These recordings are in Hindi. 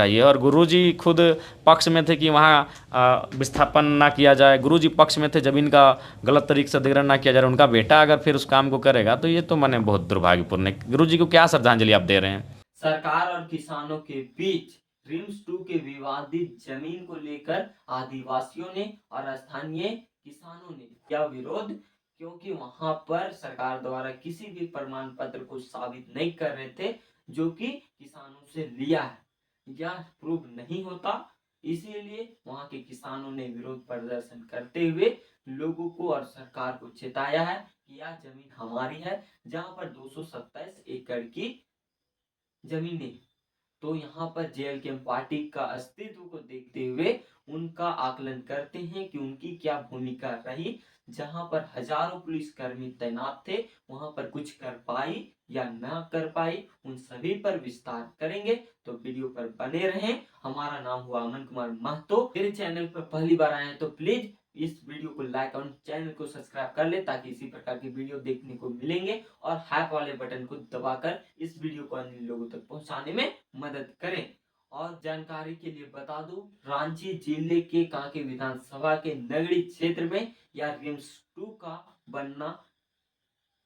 चाहिए। और गुरुजी खुद पक्ष में थे कि वहाँ विस्थापन ना किया जाए, गुरुजी पक्ष में थे ज़मीन का गलत तरीके से अधिग्रहण ना किया जाए। उनका बेटा अगर फिर उस काम को करेगा तो ये तो माने बहुत दुर्भाग्यपूर्ण है। गुरुजी को क्या श्रद्धांजलि आप दे रहे हैं? सरकार और किसानों के बीच रिम्स 2 के विवादित जमीन को लेकर आदिवासियों ने और स्थानीय किसानों ने किया विरोध, क्योंकि वहां पर सरकार द्वारा किसी भी प्रमाण पत्र को साबित नहीं कर रहे थे जो कि किसानों से लिया है, यह प्रूव नहीं होता। इसीलिए वहां के किसानों ने विरोध प्रदर्शन करते हुए लोगों को और सरकार को चेताया है कि यह जमीन हमारी है, जहां पर 227 एकड़ की जमीनें। तो यहाँ पर जेएलकेएम पार्टी का अस्तित्व को देखते हुए उनका आकलन करते हैं कि उनकी क्या भूमिका रही। जहां पर हजारों पुलिसकर्मी तैनात थे, वहां पर कुछ कर पाई या ना कर पाई, उन सभी पर विस्तार करेंगे। तो वीडियो पर बने रहें। हमारा नाम हुआ अमन कुमार महतो। मेरे चैनल पर पहली बार आए हैं तो प्लीज इस वीडियो को लाइक और चैनल को सब्सक्राइब कर ले, ताकि इसी प्रकार की वीडियो देखने को मिलेंगे। और हाइप वाले बटन को दबाकर इस वीडियो को अन्य लोगों तक पहुंचाने में मदद करें। और जानकारी के लिए बता दूं, रांची जिले के कांके विधानसभा के नगरी क्षेत्र में यह रिम्स 2 का बनना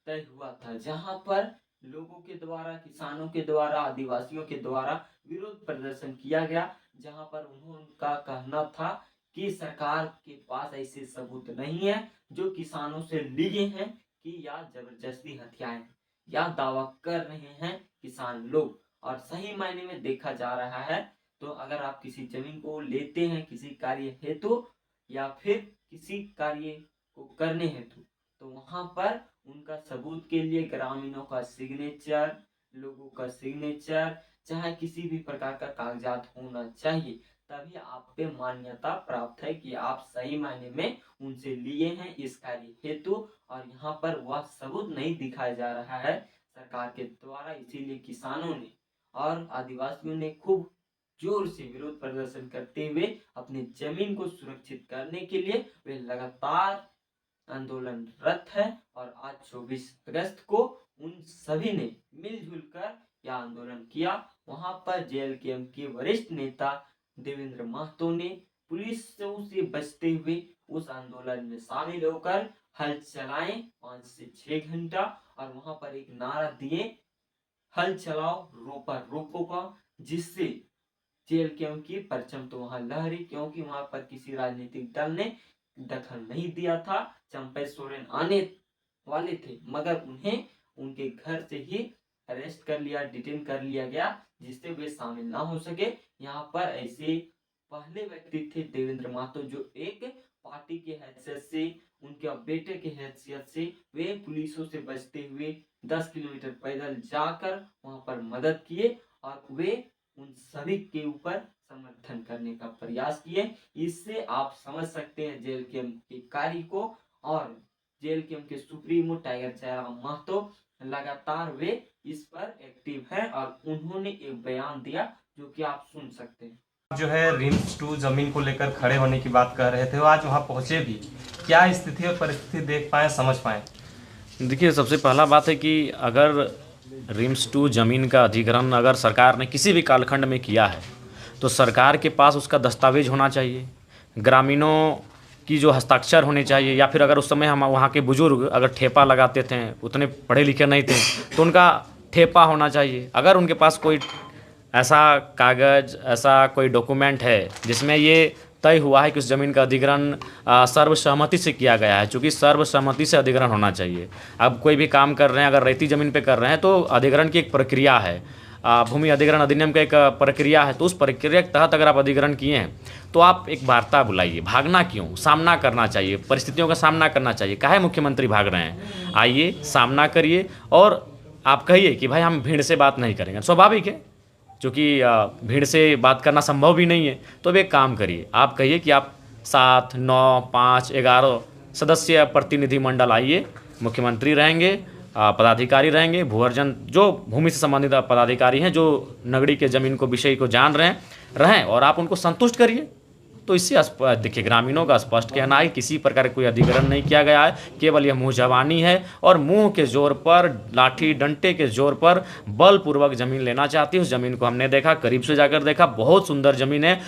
तय हुआ था, जहां पर लोगों के द्वारा, किसानों के द्वारा, आदिवासियों के द्वारा विरोध प्रदर्शन किया गया। जहां पर उनका कहना था कि सरकार के पास ऐसे सबूत नहीं है जो किसानों से लिए हैं कि या जबरदस्ती हथियाएं, या दावा कर रहे हैं किसान लोग। और सही मायने में देखा जा रहा है तो अगर आप किसी जमीन को लेते हैं किसी कार्य हेतु या फिर किसी कार्य को करने हेतु, तो वहां पर उनका सबूत के लिए ग्रामीणों का सिग्नेचर, लोगों का सिग्नेचर, चाहे किसी भी प्रकार का कागजात होना चाहिए, तभी आप पे मान्यता प्राप्त है कि आप सही मायने में उनसे लिए हैं इस कार्य हेतु। और यहाँ पर वह सबूत नहीं दिखाया जा रहा है सरकार के द्वारा। इसीलिए किसानों ने और आदिवासियों ने खूब जोर से विरोध प्रदर्शन करते हुए अपनी जमीन को सुरक्षित करने के लिए वे लगातार आंदोलनरत है। और आज 24 अगस्त को उन सभी ने मिलजुल कर यह आंदोलन किया। वहां पर जेएलकेएम के वरिष्ठ नेता देवेंद्र महतो ने पुलिस से बचते हुए उस आंदोलन में शामिल होकर हल चलाए 5 से 6 घंटा। और वहां पर एक नारा दिए, हल चलाओ रोपा रोको का, जिससे जेएलकेएम की परचम तो वहां लहरी, क्योंकि वहां पर किसी राजनीतिक दल ने दखल नहीं दिया था। चंपई सोरेन आने वाले थे, मगर उन्हें उनके घर से ही अरेस्ट कर लिया, डिटेन कर लिया गया, जिससे वे शामिल ना हो सके। यहाँ पर ऐसे पहले व्यक्ति थे देवेंद्र महतो, जो एक पार्टी की हैसियत से, उनके बेटे की हैसियत से वे पुलिसों से बचते हुए 10 किलोमीटर पैदल जाकर वहां पर मदद किए और वे उन सभी के ऊपर समर्थन करने का प्रयास किए। इससे आप समझ सकते हैं जेएलकेएम के कार्य को। और जेएलकेएम के सुप्रीमो टाइगर जयराम महतो लगातार वे इस पर एक्टिव है और उन्होंने एक बयान दिया जो कि आप सुन सकते हैं। जो है रिम्स 2 जमीन को लेकर खड़े होने की बात कर रहे थे, वो आज वहाँ पहुँचे भी, क्या स्थिति और परिस्थिति देख पाए, समझ पाए? देखिए, सबसे पहला बात है कि अगर रिम्स 2 ज़मीन का अधिग्रहण अगर सरकार ने किसी भी कालखंड में किया है तो सरकार के पास उसका दस्तावेज होना चाहिए, ग्रामीणों की जो हस्ताक्षर होने चाहिए, या फिर अगर उस समय हम वहाँ के बुजुर्ग अगर ठेपा लगाते थे, उतने पढ़े लिखे नहीं थे, तो उनका ठेपा होना चाहिए। अगर उनके पास कोई ऐसा कागज़, ऐसा कोई डॉक्यूमेंट है जिसमें ये तय हुआ है कि उस ज़मीन का अधिग्रहण सर्वसम्मति से किया गया है, चूँकि सर्वसम्मति से अधिग्रहण होना चाहिए। अब कोई भी काम कर रहे हैं, अगर रेती ज़मीन पे कर रहे हैं तो अधिग्रहण की एक प्रक्रिया है, भूमि अधिग्रहण अधिनियम का एक प्रक्रिया है। तो उस प्रक्रिया के तहत अगर आप अधिग्रहण किए हैं तो आप एक वार्ता बुलाइए। भागना क्यों? सामना करना चाहिए, परिस्थितियों का सामना करना चाहिए। काहे मुख्यमंत्री भाग रहे हैं? आइए, सामना करिए और आप कहिए कि भाई हम भीड़ से बात नहीं करेंगे। स्वाभाविक है, क्योंकि भीड़ से बात करना संभव भी नहीं है। तो अब एक काम करिए, आप कहिए कि आप 7, 9, 5, 11 सदस्य प्रतिनिधिमंडल आइए, मुख्यमंत्री रहेंगे, पदाधिकारी रहेंगे, भूअर्जन जो भूमि से संबंधित पदाधिकारी हैं, जो नगरी के ज़मीन को, विषय को जान रहे हैं, रहें, और आप उनको संतुष्ट करिए। तो इससे देखिए ग्रामीणों का स्पष्ट कहना है कि किसी प्रकार का कोई अधिग्रहण नहीं किया गया है, केवल यह मुँह जबानी है और मुँह के जोर पर, लाठी डंटे के जोर पर बलपूर्वक ज़मीन लेना चाहती है। उस ज़मीन को हमने देखा, करीब से जाकर देखा, बहुत सुंदर ज़मीन है।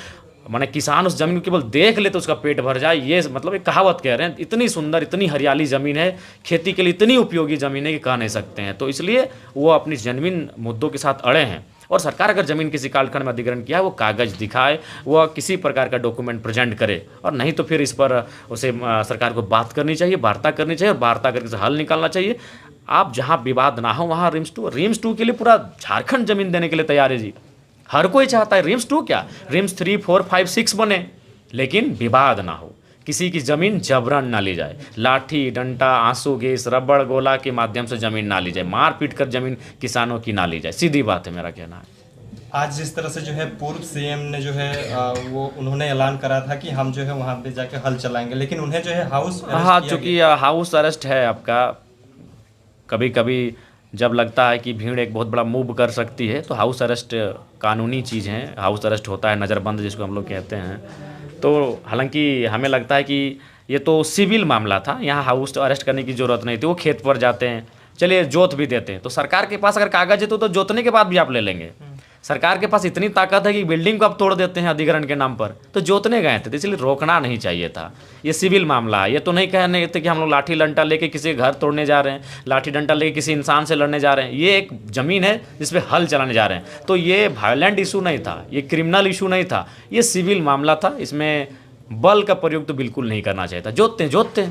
माने किसान उस ज़मीन को केवल देख ले तो उसका पेट भर जाए, ये मतलब एक कहावत कह रहे हैं। इतनी सुंदर, इतनी हरियाली ज़मीन है, खेती के लिए इतनी उपयोगी ज़मीन है कि कह नहीं सकते हैं। तो इसलिए वो अपनी जेन्युइन मुद्दों के साथ अड़े हैं। और सरकार अगर ज़मीन किसी कालखंड में अधिग्रहण किया है, वो कागज़ दिखाए, वह किसी प्रकार का डॉक्यूमेंट प्रेजेंट करे, और नहीं तो फिर इस पर उसे सरकार को बात करनी चाहिए, वार्ता करनी चाहिए और वार्ता करके से हल निकालना चाहिए। आप जहाँ विवाद ना हो वहाँ रिम्स 2 के लिए पूरा झारखंड ज़मीन देने के लिए तैयार है जी। हर कोई चाहता है रिम्स 2 क्या, रिम्स 3, 4, 5, 6 बने, लेकिन विवाद ना हो, किसी की ज़मीन जबरन ना ली जाए, लाठी डंटा, आंसू गैस, रबड़ गोला के माध्यम से ज़मीन ना ली जाए, मार पीट कर ज़मीन किसानों की ना ली जाए। सीधी बात है, मेरा कहना है। आज जिस तरह से जो है पूर्व सीएम ने जो है वो उन्होंने ऐलान करा था कि हम जो है वहाँ पे जाके हल चलाएंगे, लेकिन उन्हें जो है हाउस अरेस्ट हाँ, किया चूँकि गया। हाउस अरेस्ट है आपका, कभी कभी जब लगता है कि भीड़ एक बहुत बड़ा मूव कर सकती है तो हाउस अरेस्ट कानूनी चीज़ है, हाउस अरेस्ट होता है, नज़रबंद जिसको हम लोग कहते हैं। तो हालांकि हमें लगता है कि ये तो सिविल मामला था, यहाँ हाउस अरेस्ट करने की ज़रूरत नहीं थी। वो खेत पर जाते हैं, चलिए जोत भी देते हैं, तो सरकार के पास अगर कागज़ है तो जोतने के बाद भी आप ले लेंगे। सरकार के पास इतनी ताकत है कि बिल्डिंग को आप तोड़ देते हैं अधिग्रहण के नाम पर, तो जोतने गए थे, तो इसलिए रोकना नहीं चाहिए था। ये सिविल मामला है, ये तो नहीं कहने थे कि हम लोग लाठी डंडा लेके किसी घर तोड़ने जा रहे हैं, लाठी डंडा लेके किसी इंसान से लड़ने जा रहे हैं। ये एक ज़मीन है जिस पे हल चलाने जा रहे हैं। तो ये वायलेंट इशू नहीं था, ये क्रिमिनल इशू नहीं था, ये सिविल मामला था। इसमें बल का प्रयोग तो बिल्कुल नहीं करना चाहिए था। जोतते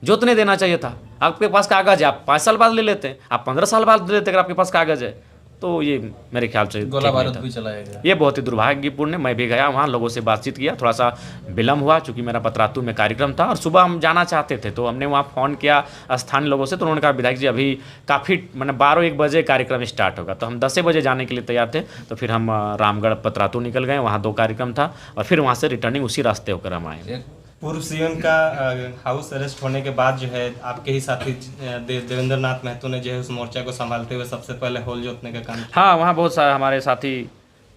जोतने देना चाहिए था। आपके पास कागज़ है, आप 5 साल बाद ले लेते हैं, आप 15 साल बाद ले लेते अगर आपके पास कागज़ है। तो ये मेरे ख्याल से गोला बारूद भी चलाया गया। ये बहुत ही दुर्भाग्यपूर्ण है। मैं भी गया वहाँ, लोगों से बातचीत किया, थोड़ा सा विलम्ब हुआ चूँकि मेरा पतरातू में कार्यक्रम था और सुबह हम जाना चाहते थे, तो हमने वहाँ फ़ोन किया स्थानीय लोगों से, तो उन्होंने कहा विधायक जी अभी काफ़ी 12-1 बजे कार्यक्रम स्टार्ट होगा। तो हम 10 बजे जाने के लिए तैयार थे। तो फिर हम रामगढ़ पतरातू निकल गए, वहाँ 2 कार्यक्रम था और फिर वहाँ से रिटर्निंग उसी रास्ते होकर हम आए। पूर्व सीएम का हाउस अरेस्ट होने के बाद जो है आपके ही साथी देवेंद्र नाथ महतो ने जो है उस मोर्चा को संभालते हुए सबसे पहले होल जोतने का काम किया। हाँ, वहाँ बहुत सारे हमारे साथी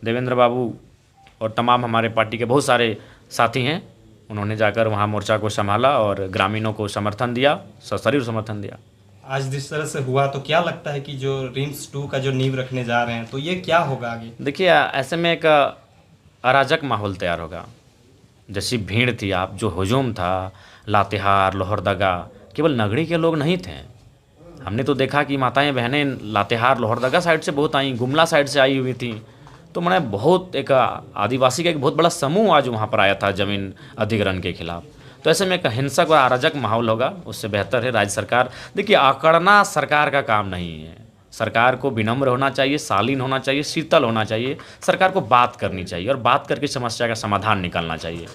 देवेंद्र बाबू और तमाम हमारे पार्टी के बहुत सारे साथी हैं। उन्होंने जाकर वहाँ मोर्चा को संभाला और ग्रामीणों को समर्थन दिया, सशरीर समर्थन दिया। आज जिस तरह से हुआ, तो क्या लगता है कि जो रिम्स 2 का जो नींव रखने जा रहे हैं, तो ये क्या होगा आगे? देखिए, ऐसे में एक अराजक माहौल तैयार होगा। जैसी भीड़ थी, आप जो हुजूम था, लातेहार, लोहरदगा, केवल नगरी के लोग नहीं थे। हमने तो देखा कि माताएं बहनें लातेहार, लोहरदगा साइड से बहुत आई, गुमला साइड से आई हुई थी। तो मैंने बहुत एक आदिवासी का एक बहुत बड़ा समूह आज वहाँ पर आया था ज़मीन अधिग्रहण के खिलाफ। तो ऐसे में एक हिंसक और अराजक माहौल होगा। उससे बेहतर है राज्य सरकार, देखिए आकड़ना सरकार का काम नहीं है। सरकार को विनम्र होना चाहिए, शालीन होना चाहिए, शीतल होना चाहिए। सरकार को बात करनी चाहिए और बात करके समस्या का समाधान निकालना चाहिए।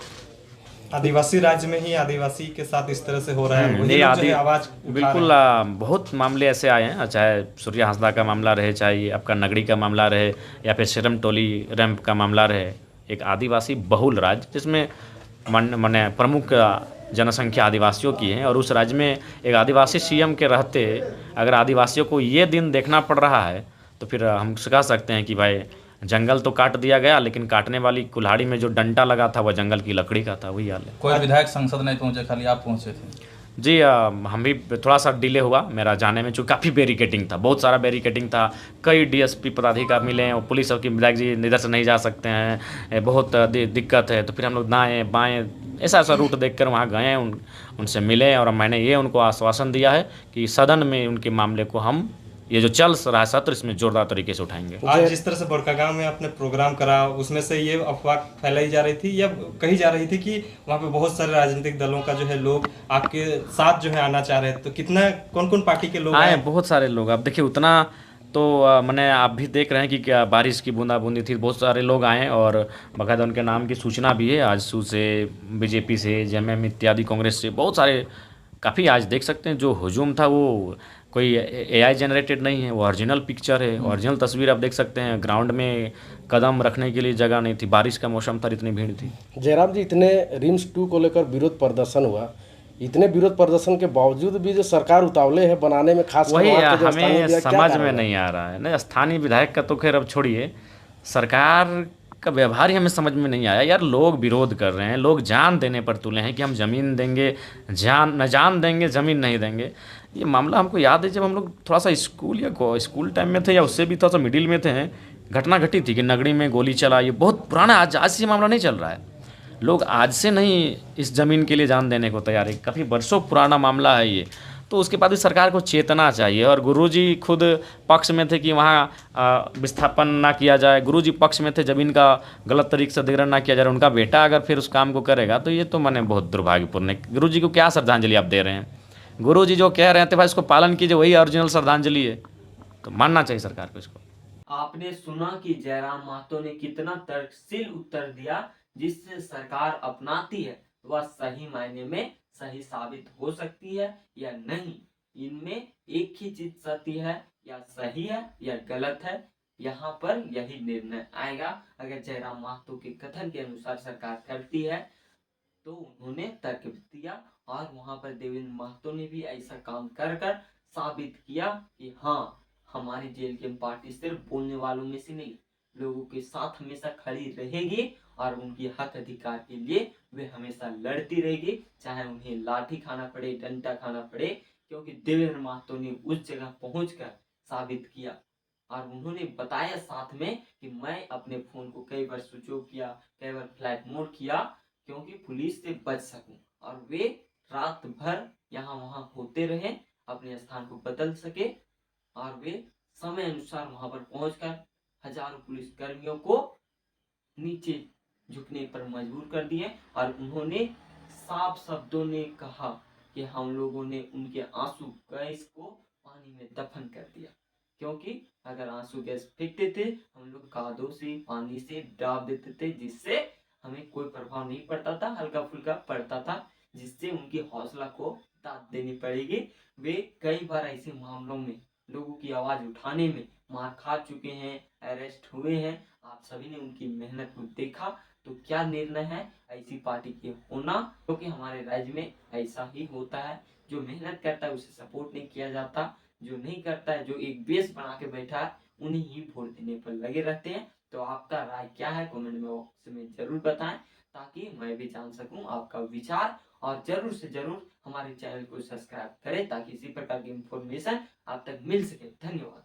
आदिवासी राज्य में ही आदिवासी के साथ इस तरह से हो रहा है, वही ये लोग जो है आवाज उठा बिल्कुल रहे हैं। बहुत मामले ऐसे आए हैं, चाहे सूर्या हंसदा का मामला रहे, चाहे ये आपका नगरी का मामला रहे, या फिर सिरम टोली रैंप का मामला रहे। एक आदिवासी बहुल राज्य जिसमें माने प्रमुख जनसंख्या आदिवासियों की है, और उस राज्य में एक आदिवासी सीएम के रहते अगर आदिवासियों को ये दिन देखना पड़ रहा है, तो फिर हम कह सकते हैं कि भाई जंगल तो काट दिया गया, लेकिन काटने वाली कुल्हाड़ी में जो डंडा लगा था वह जंगल की लकड़ी का था, वही हाल है। कोई विधायक संसद नहीं पहुंचे, खाली आप पहुंचे थे। जी, हम भी थोड़ा सा डिले हुआ मेरा जाने में, चूँकि काफ़ी बैरिकेटिंग था, बहुत सारा बैरिकेटिंग था। कई डीएसपी पदाधिकारी मिले और पुलिस की विधायक जी इधर से नहीं जा सकते हैं, बहुत दिक्कत है। तो फिर हम लोग दाएँ बाएँ ऐसा रूट देखकर वहाँ गए, उनसे मिले और मैंने ये उनको आश्वासन दिया है कि सदन में उनके मामले को हम ये जो चल रहा है सत्र, इसमें जोरदार तरीके से उठाएंगे। आज जिस तरह से बड़कागांव में आपने प्रोग्राम करा, उसमें से ये अफवाह फैलाई जा रही थी या कही जा रही थी कि वहाँ पे बहुत सारे राजनीतिक दलों का जो है लोग आपके साथ जो है आना चाह रहे हैं, तो कितना कौन कौन पार्टी के लोग आए? बहुत सारे लोग। आप देखिए उतना तो मैंने आप भी देख रहे हैं कि क्या बारिश की बूंदाबूंदी थी, बहुत सारे लोग आए और बाकायदा उनके नाम की सूचना भी है। आजसू से, बीजेपी से, जेएमएम इत्यादि कांग्रेस से बहुत सारे काफ़ी आज देख सकते हैं। जो हुजूम था वो कोई एआई जनरेटेड नहीं है, वो ओरिजिनल पिक्चर है, ओरिजिनल तस्वीर आप देख सकते हैं। ग्राउंड में कदम रखने के लिए जगह नहीं थी, बारिश का मौसम था, इतनी भीड़ थी। जयराम जी, इतने रिम्स 2 को लेकर विरोध प्रदर्शन हुआ, इतने विरोध प्रदर्शन के बावजूद भी जो सरकार उतावले है बनाने में, खास वही हमें समझ में नहीं आ रहा है ना। स्थानीय विधायक का तो खैर अब छोड़िए, सरकार का व्यवहार ही हमें समझ में नहीं आया। यार लोग विरोध कर रहे हैं, लोग जान देने पर तुले हैं कि हम ज़मीन देंगे, जान देंगे, ज़मीन नहीं देंगे। ये मामला हमको याद है जब हम लोग थोड़ा सा स्कूल टाइम में थे या उससे भी थोड़ा सा मिडिल में थे, घटना घटी थी कि नगड़ी में गोली चला। ये बहुत पुराना, आज से ये मामला नहीं चल रहा है। लोग आज से नहीं इस ज़मीन के लिए जान देने को तैयार है, काफ़ी बरसों पुराना मामला है ये। तो उसके बाद भी सरकार को चेतना चाहिए। और गुरुजी खुद पक्ष में थे कि वहाँ विस्थापन ना किया जाए, गुरुजी पक्ष में थे ज़मीन का गलत तरीके से अधिग्रहण ना किया जाए। उनका बेटा अगर फिर उस काम को करेगा तो ये तो मैंने बहुत दुर्भाग्यपूर्ण है। गुरुजी को क्या श्रद्धांजलि आप दे रहे हैं? गुरुजी जो कह रहे थे भाई इसको पालन कीजिए, वही ओरिजिनल श्रद्धांजलि है। तो मानना चाहिए सरकार को इसको। आपने सुना कि जयराम महतो ने कितना तर्कशील उत्तर दिया, जिससे सरकार अपनाती है वह सही मायने में सही साबित हो सकती है या नहीं। इनमें एक ही चीज सत्य है, या सही है या गलत है। यहाँ पर यही निर्णय आएगा। अगर जयराम महतो के कथन के अनुसार सरकार करती है तो उन्होंने तर्क दिया, और वहां पर देवेंद्र महतो ने भी ऐसा काम कर साबित किया कि हाँ, हमारी जेल की पार्टी सिर्फ बोलने वालों में से नहीं, लोगों के साथ हमेशा खड़ी रहेगी और उनकी हक अधिकार के लिए वे हमेशा लड़ती रहेगी, चाहे उन्हें लाठी खाना पड़े, डंडा खाना पड़े। क्योंकि देवेंद्र महतो ने उस जगह पहुंचकर साबित किया, और उन्होंने बताया साथ में कि मैं अपने फोन को कई बार स्विच ऑफ किया, कई बार फ्लाइट मोड किया, क्योंकि पुलिस से बच सकूं। और वे रात भर यहाँ वहां होते रहे, अपने स्थान को बदल सके, और वे समय अनुसार वहां पर पहुंचकर हजारों पुलिस कर्मियों को नीचे झुकने पर मजबूर कर दिए। और उन्होंने साफ शब्दों ने कहा कि हम लोगों ने उनके आंसू गैस को पानी में दफन कर दिया। क्योंकि अगर आंसू गैस फेंकते थे, हम लोग कादों से, पानी से डाल देते थे, जिससे हमें कोई प्रभाव नहीं पड़ता था, हल्का फुल्का पड़ता था, जिससे उनकी हौसला को दाद देनी पड़ेगी। वे कई बार ऐसे मामलों में लोगों की आवाज उठाने में मार खा चुके हैं, अरेस्ट हुए हैं। आप सभी ने उनकी मेहनत को देखा। तो क्या निर्णय है ऐसी पार्टी के होना, क्योंकि हमारे राज्य में ऐसा ही होता है। जो मेहनत करता है उसे सपोर्ट नहीं किया जाता, जो नहीं करता है, जो एक बेस बना के बैठा है, उन्हीं ही वोट देने पर लगे रहते हैं। तो आपका राय क्या है कमेंट में बॉक्स में जरूर बताएं, ताकि मैं भी जान सकूं आपका विचार। और जरूर से जरूर हमारे चैनल को सब्सक्राइब करें, ताकि इसी प्रकार की इंफॉर्मेशन आप तक मिल सके। धन्यवाद।